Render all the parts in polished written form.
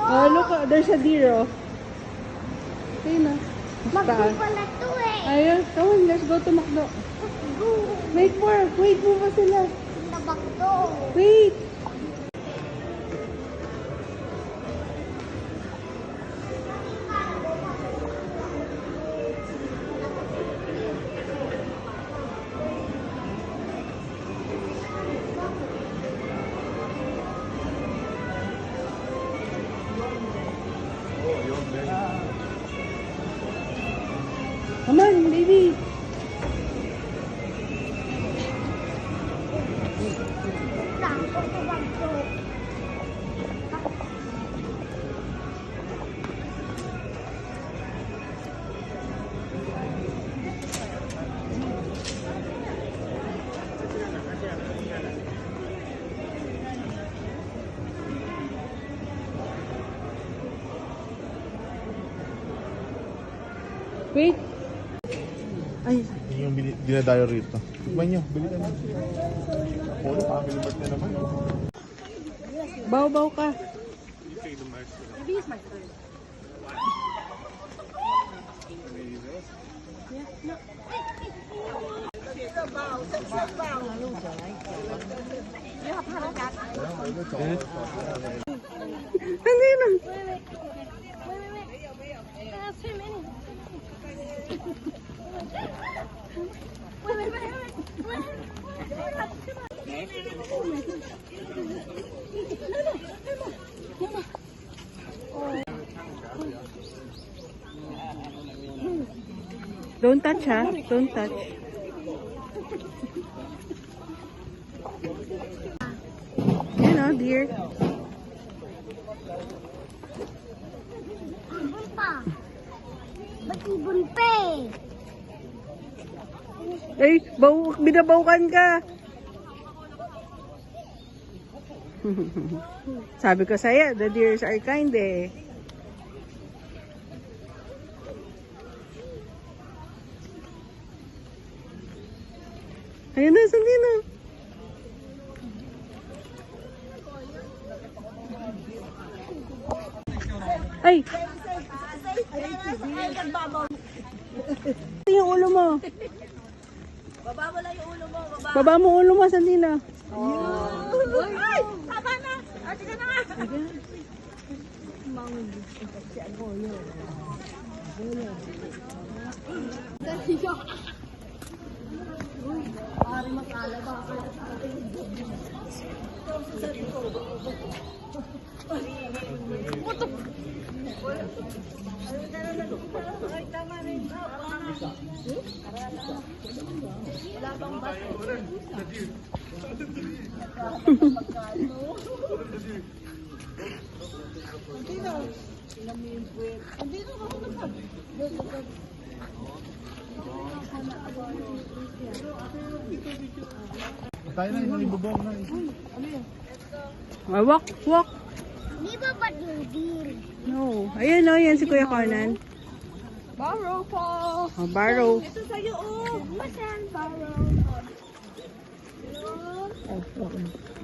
Oh, look, there's a deer, oh. Okay na. Magdo pala to eh. Ayun, come on, let's go to McDo. Go. Wait mo pa sila. Nabakdo. Wait. Come on, baby. Wait. Ay. Yung dinadayo rito. Tikman nyo, bili ka na. Ako, family mart na naman. Baw ka. Hindi na. Don't touch, ha? Don't touch. You know, dear. Ibon pa. Ba't ibon pa eh? Ay, binabawkan ka. Sabi ko sa'yo, the deers are kind eh. Ayun na, sandi na. Ay! Yung ulo mo. Baba mo lang yung ulo mo, baba. Baba mo ulo mo, sandi na. Ay! Tama na! Ate ka na nga! Tayo na, yung ibubong na. Walk. Di ba ba't yung deer? No. Ayun, no, yan si Kuya Conan. Barrow po! Oh, Barrow. Ito sa'yo, oh! Masan barrow?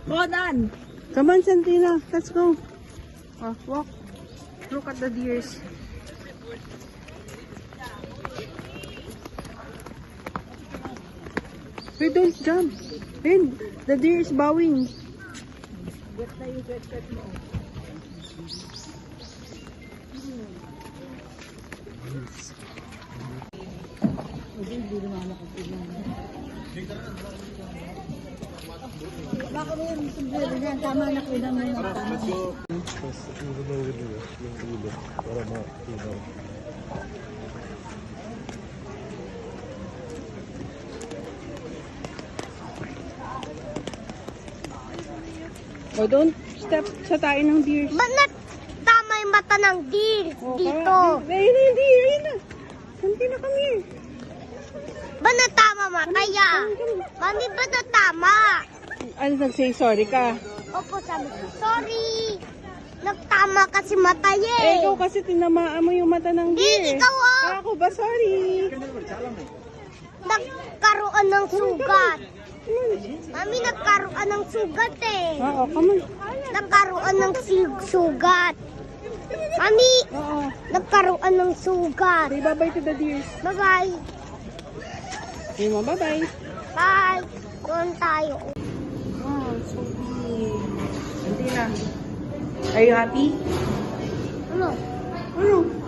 Conan! Come on, Santina. Let's go. Oh, walk. Look at the deers. Wait, don't jump. Wait, the deer is bowing. Baka mo yung sombrero niyan, tama na ko lang yung mata. Let's go. Tapos, ibubuhin nyo yung ulo para ma-tunaw. Oh, don't step sa tayo ng deers. Ba't tama yung mata ng deer dito? Ayun na yung deer, ayun na. Santina, come here. Ba natama mata ya? Mami, ba natama? Ano nag-say sorry ka? Opo, sabi ko, sorry. Nagtama kasi mata Eh, eh. ikaw kasi tinamaan mo yung mata ng deer. ikaw, ah. Ako ba, sorry. Nagkaroon ng sugat. Mami, nagkaroon ng sugat eh. Oo, come on. Nagkaroon ng sugat. Mami, Oo. nagkaroon ng sugat. Say bye-bye to the deers. Bye-bye. Say mo, bye-bye. Bye. Doon tayo. Wow, so big. Hindi na. Are you happy? Ano? Ano?